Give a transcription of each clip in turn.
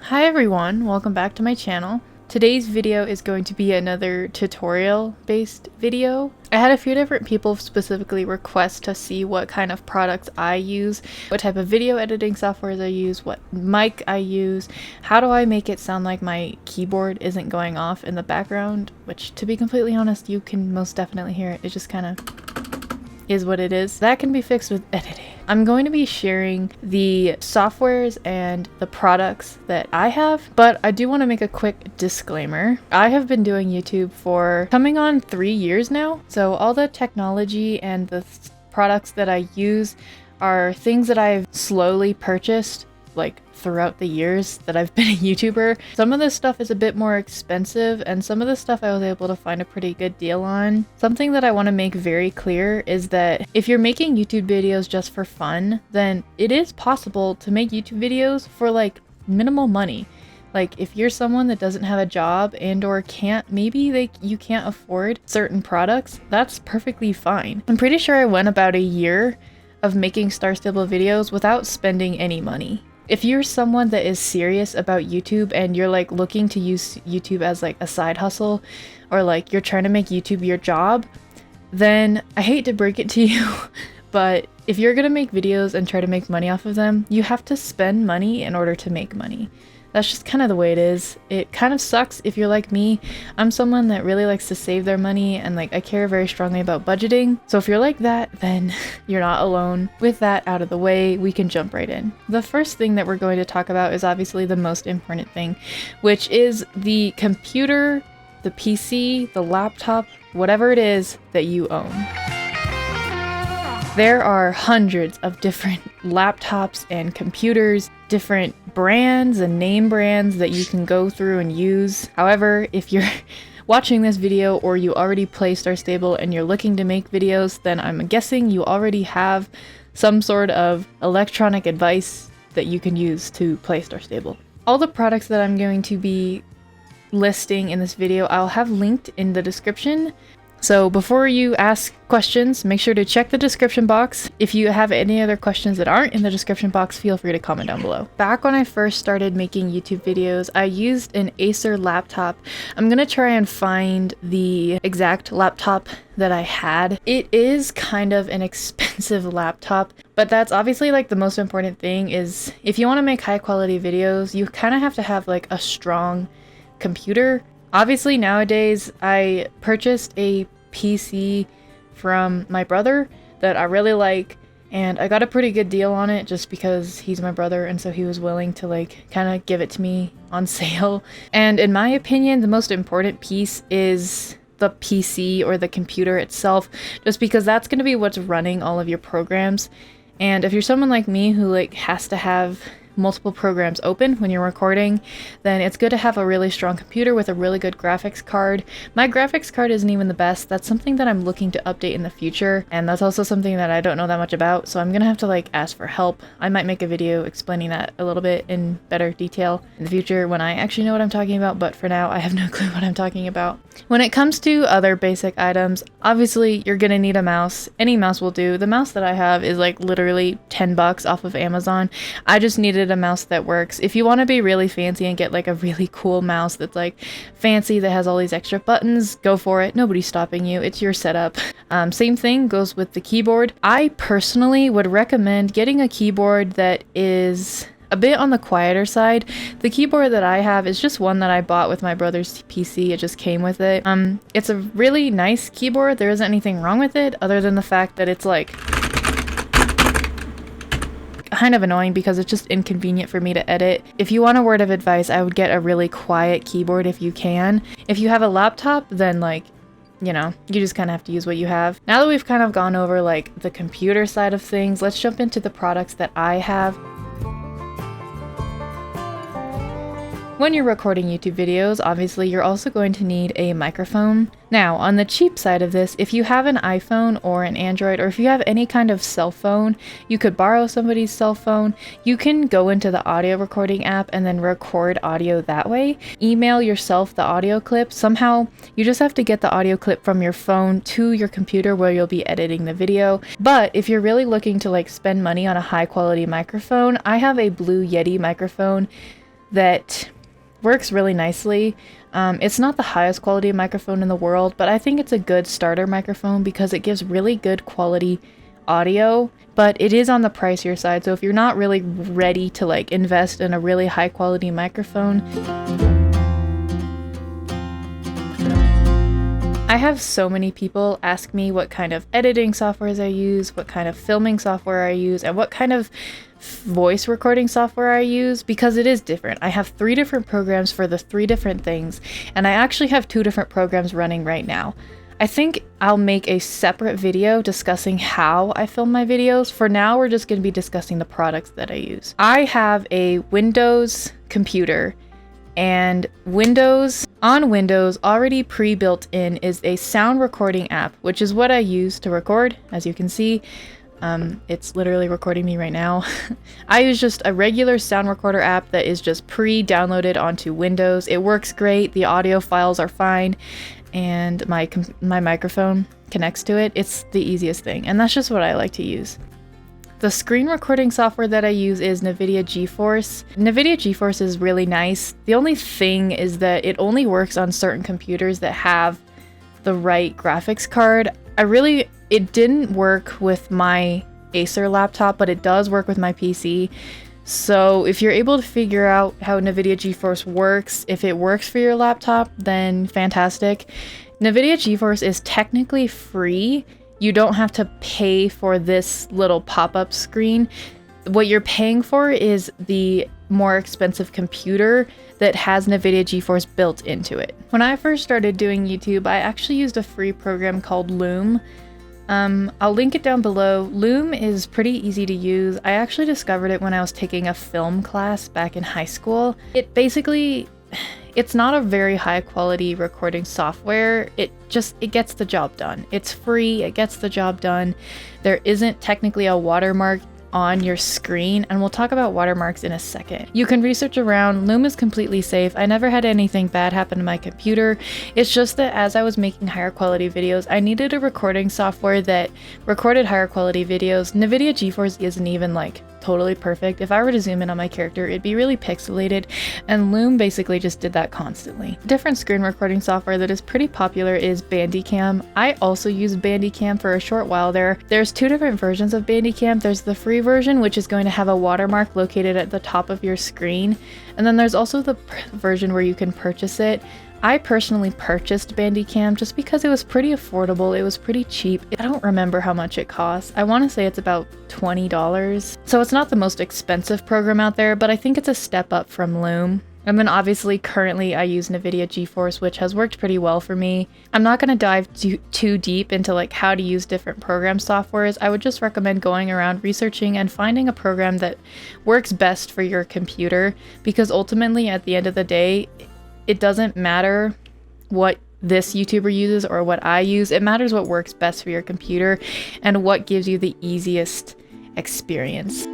Hi everyone, welcome back to my channel. Today's video is going to be another tutorial based video. I had a few different people specifically request to see what kind of products I use, what type of video editing softwares I use, what mic I use, how do I make it sound like my keyboard isn't going off in the background, which to be completely honest, you can most definitely hear it. It just kind of is what it is. That can be fixed with editing. I'm going to be sharing the softwares and the products that I have, but I do want to make a quick disclaimer. I have been doing YouTube for coming on 3 years now, so all the technology and the products that I use are things that I've slowly purchased like throughout the years that I've been a YouTuber. Some of this stuff is a bit more expensive and some of the stuff I was able to find a pretty good deal on. Something that I want to make very clear is that if you're making YouTube videos just for fun, then it is possible to make YouTube videos for like minimal money. Like if you're someone that doesn't have a job and or you can't afford certain products, that's perfectly fine. I'm pretty sure I went about a year of making Star Stable videos without spending any money. If you're someone that is serious about YouTube and you're like looking to use YouTube as like a side hustle, or like you're trying to make YouTube your job, then I hate to break it to you, but if you're gonna make videos and try to make money off of them, you have to spend money in order to make money. That's just kind of the way it is. It kind of sucks if you're like me. I'm someone that really likes to save their money and like I care very strongly about budgeting. So if you're like that, then you're not alone. With that out of the way, we can jump right in. The first thing that we're going to talk about is obviously the most important thing, which is the computer, the PC, the laptop, whatever it is that you own. There are hundreds of different laptops and computers, different brands and name brands that you can go through and use. However, if you're watching this video or you already play Star Stable and you're looking to make videos, then I'm guessing you already have some sort of electronic device that you can use to play Star Stable. All the products that I'm going to be listing in this video, I'll have linked in the description. So before you ask questions, make sure to check the description box. If you have any other questions that aren't in the description box, feel free to comment down below. Back when I first started making YouTube videos, I used an Acer laptop. I'm gonna try and find the exact laptop that I had. It is kind of an expensive laptop, but that's obviously like the most important thing is if you want to make high quality videos, you kind of have to have like a strong computer. Obviously nowadays I purchased a PC from my brother that I really like, and I got a pretty good deal on it just because he's my brother and so he was willing to like kind of give it to me on sale. And in my opinion, the most important piece is the PC or the computer itself, just because that's going to be what's running all of your programs. And if you're someone like me who like has to have multiple programs open when you're recording, then it's good to have a really strong computer with a really good graphics card. My graphics card isn't even the best. That's something that I'm looking to update in the future, and that's also something that I don't know that much about, so I'm gonna have to like ask for help. I might make a video explaining that a little bit in better detail in the future when I actually know what I'm talking about, but for now I have no clue what I'm talking about. When it comes to other basic items, obviously you're gonna need a mouse. Any mouse will do. The mouse that I have is like literally $10 off of Amazon. I just needed a mouse that works. If you want to be really fancy and get like a really cool mouse that's like fancy that has all these extra buttons, go for it. Nobody's stopping you. It's your setup. Same thing goes with the keyboard. I personally would recommend getting a keyboard that is a bit on the quieter side. The keyboard that I have is just one that I bought with my brother's PC. It just came with it. It's a really nice keyboard. There isn't anything wrong with it other than the fact that it's like kind of annoying because it's just inconvenient for me to edit. If you want a word of advice, I would get a really quiet keyboard if you can. If you have a laptop, then like, you know, you just kind of have to use what you have. Now that we've kind of gone over like the computer side of things, let's jump into the products that I have. When you're recording YouTube videos, obviously you're also going to need a microphone. Now, on the cheap side of this, if you have an iPhone or an Android, or if you have any kind of cell phone, you could borrow somebody's cell phone. You can go into the audio recording app and then record audio that way. Email yourself the audio clip. Somehow, you just have to get the audio clip from your phone to your computer where you'll be editing the video. But if you're really looking to like spend money on a high quality microphone, I have a Blue Yeti microphone that works really nicely. It's not the highest quality microphone in the world, but I think it's a good starter microphone because it gives really good quality audio, but it is on the pricier side. So if you're not really ready to like invest in a really high quality microphone, I have so many people ask me what kind of editing softwares I use, what kind of filming software I use, and what kind of voice recording software I use, because it is different. I have 3 different programs for the 3 different things, and I actually have 2 different programs running right now. I think I'll make a separate video discussing how I film my videos. For now, we're just going to be discussing the products that I use. I have a Windows computer, and on Windows already pre-built in is a sound recording app, which is what I use to record. As you can see, it's literally recording me right now. I use just a regular sound recorder app that is just pre-downloaded onto Windows. It works great. The audio files are fine, and my microphone connects to it. It's the easiest thing, and that's just what I like to use. The screen recording software that I use is NVIDIA GeForce. NVIDIA GeForce is really nice. The only thing is that it only works on certain computers that have the right graphics card. It didn't work with my Acer laptop, but it does work with my PC. So if you're able to figure out how NVIDIA GeForce works, if it works for your laptop, then fantastic. NVIDIA GeForce is technically free. You don't have to pay for this little pop-up screen. What you're paying for is the more expensive computer that has NVIDIA GeForce built into it. When I first started doing YouTube, I actually used a free program called Loom. I'll link it down below. Loom is pretty easy to use. I actually discovered it when I was taking a film class back in high school. It's not a very high quality recording software. It gets the job done. It's free, it gets the job done. There isn't technically a watermark on your screen, and we'll talk about watermarks in a second. You can research around. Loom is completely safe. I never had anything bad happen to my computer. It's just that as I was making higher quality videos, I needed a recording software that recorded higher quality videos. NVIDIA GeForce isn't even like totally perfect. If I were to zoom in on my character, it'd be really pixelated, and Loom basically just did that constantly. Different screen recording software that is pretty popular is Bandicam. I also used Bandicam for a short while there. There's 2 different versions of Bandicam. There's the free version, which is going to have a watermark located at the top of your screen, and then there's also the version where you can purchase it. I personally purchased Bandicam just because it was pretty affordable. It was pretty cheap. I don't remember how much it costs. I want to say it's about $20. So it's not the most expensive program out there, but I think it's a step up from Loom. And then obviously currently I use NVIDIA GeForce, which has worked pretty well for me. I'm not going to dive too deep into like how to use different program softwares. I would just recommend going around researching and finding a program that works best for your computer, because ultimately at the end of the day, it doesn't matter what this YouTuber uses or what I use. It matters what works best for your computer and what gives you the easiest experience.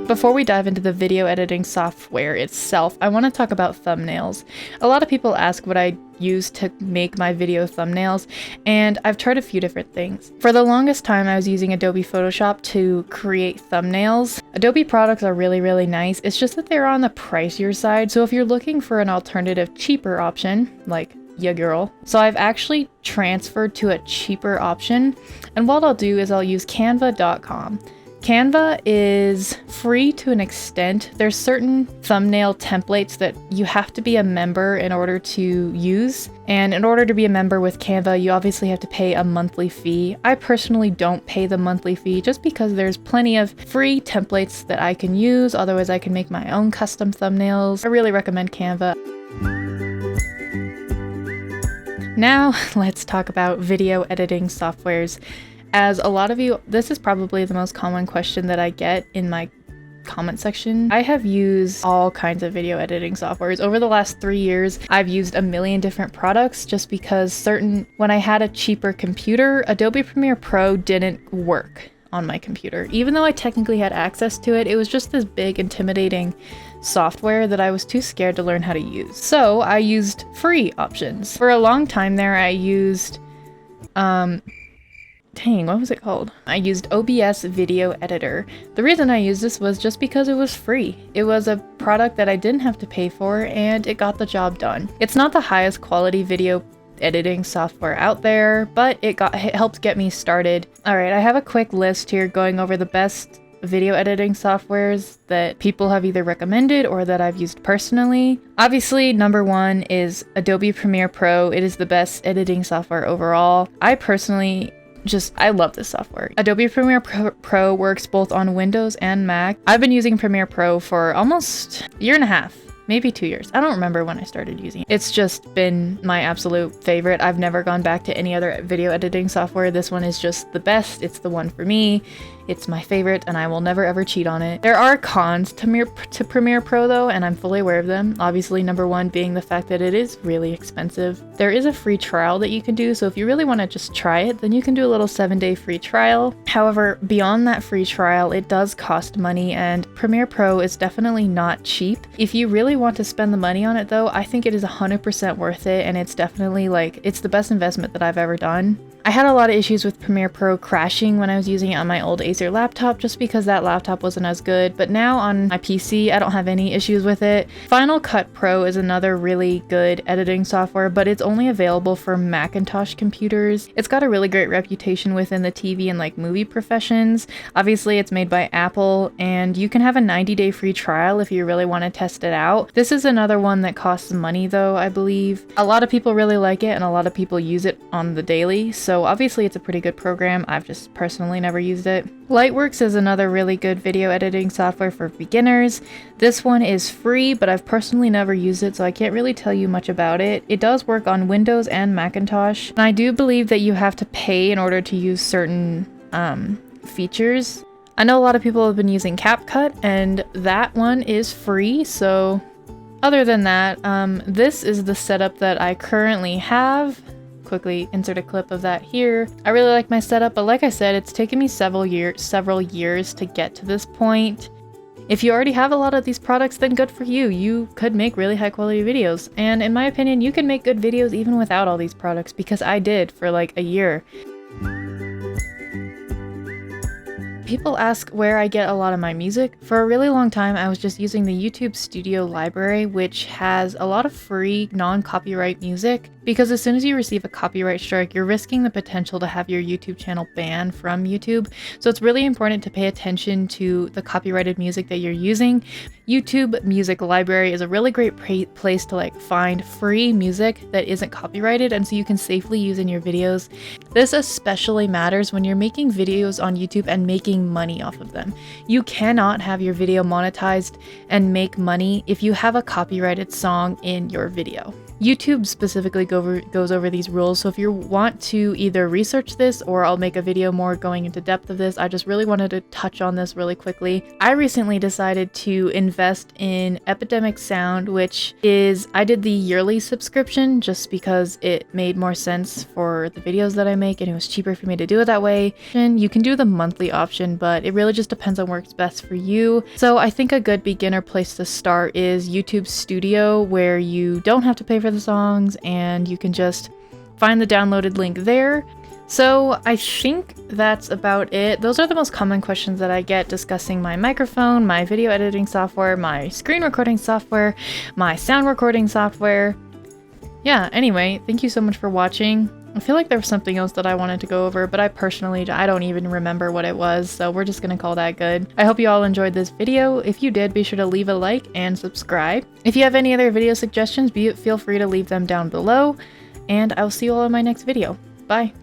Before we dive into the video editing software itself, I want to talk about thumbnails. A lot of people ask what I use to make my video thumbnails, and I've tried a few different things. For the longest time, I was using Adobe Photoshop to create thumbnails. Adobe products are really, really nice. It's just that they're on the pricier side, so if you're looking for an alternative, cheaper option, like ya girl. So I've actually transferred to a cheaper option, and what I'll do is I'll use canva.com. Canva is free to an extent. There's certain thumbnail templates that you have to be a member in order to use. And in order to be a member with Canva, you obviously have to pay a monthly fee. I personally don't pay the monthly fee just because there's plenty of free templates that I can use. Otherwise, I can make my own custom thumbnails. I really recommend Canva. Now, let's talk about video editing softwares. As a lot of you, this is probably the most common question that I get in my comment section. I have used all kinds of video editing softwares. Over the last 3 years, I've used a million different products just because when I had a cheaper computer, Adobe Premiere Pro didn't work on my computer. Even though I technically had access to it, it was just this big, intimidating software that I was too scared to learn how to use. So I used free options. For a long time there, I used Dang, what was it called? I used OBS Video Editor. The reason I used this was just because it was free. It was a product that I didn't have to pay for, and it got the job done. It's not the highest quality video editing software out there, but it helped get me started. Alright, I have a quick list here going over the best video editing softwares that people have either recommended or that I've used personally. Obviously, number one is Adobe Premiere Pro. It is the best editing software overall. I personally I love this software. Adobe Premiere Pro works both on Windows and Mac. I've been using Premiere Pro for almost a year and a half. Maybe 2 years. I don't remember when I started using it. It's just been my absolute favorite. I've never gone back to any other video editing software. This one is just the best. It's the one for me. It's my favorite, and I will never ever cheat on it. There are cons to Premiere Pro though, and I'm fully aware of them. Obviously, number one being the fact that it is really expensive. There is a free trial that you can do, so if you really want to just try it, then you can do a little 7-day free trial. However, beyond that free trial, it does cost money, and Premiere Pro is definitely not cheap. If you really want to spend the money on it though, I think it is 100% worth it, and it's definitely it's the best investment that I've ever done. I had a lot of issues with Premiere Pro crashing when I was using it on my old Acer laptop just because that laptop wasn't as good, but now on my PC I don't have any issues with it. Final Cut Pro is another really good editing software, but it's only available for Macintosh computers. It's got a really great reputation within the TV and movie professions. Obviously it's made by Apple, and you can have a 90-day free trial if you really want to test it out. This is another one that costs money though, I believe. A lot of people really like it and a lot of people use it on the daily, so obviously it's a pretty good program. I've just personally never used it. Lightworks is another really good video editing software for beginners. This one is free, but I've personally never used it, so I can't really tell you much about it. It does work on Windows and Macintosh, and I do believe that you have to pay in order to use certain features. I know a lot of people have been using CapCut, and that one is free, so other than that, this is the setup that I currently have. Quickly insert a clip of that here. I really like my setup, but like I said, it's taken me several years to get to this point. If you already have a lot of these products, then good for you. You could make really high quality videos. And in my opinion, you can make good videos even without all these products, because I did for a year. People ask where I get a lot of my music. For a really long time, I was just using the YouTube Studio library, which has a lot of free, non-copyright music, because as soon as you receive a copyright strike, you're risking the potential to have your YouTube channel banned from YouTube. So it's really important to pay attention to the copyrighted music that you're using. YouTube Music Library is a really great place to find free music that isn't copyrighted, and so you can safely use in your videos. This especially matters when you're making videos on YouTube and making money off of them. You cannot have your video monetized and make money if you have a copyrighted song in your video. YouTube specifically goes over these rules, so if you want to either research this, or I'll make a video more going into depth of this, I just really wanted to touch on this really quickly. I recently decided to invest in Epidemic Sound, which is, I did the yearly subscription just because it made more sense for the videos that I make, and it was cheaper for me to do it that way. And you can do the monthly option, but it really just depends on what works best for you. So I think a good beginner place to start is YouTube Studio, where you don't have to pay for the songs and you can just find the downloaded link there. So I think that's about it. Those are the most common questions that I get discussing my microphone, my video editing software, my screen recording software, my sound recording software. Yeah, anyway, thank you so much for watching. I feel like there was something else that I wanted to go over, but I don't even remember what it was, so we're just gonna call that good. I hope you all enjoyed this video. If you did, be sure to leave a like and subscribe. If you have any other video suggestions, feel free to leave them down below, and I'll see you all in my next video. Bye!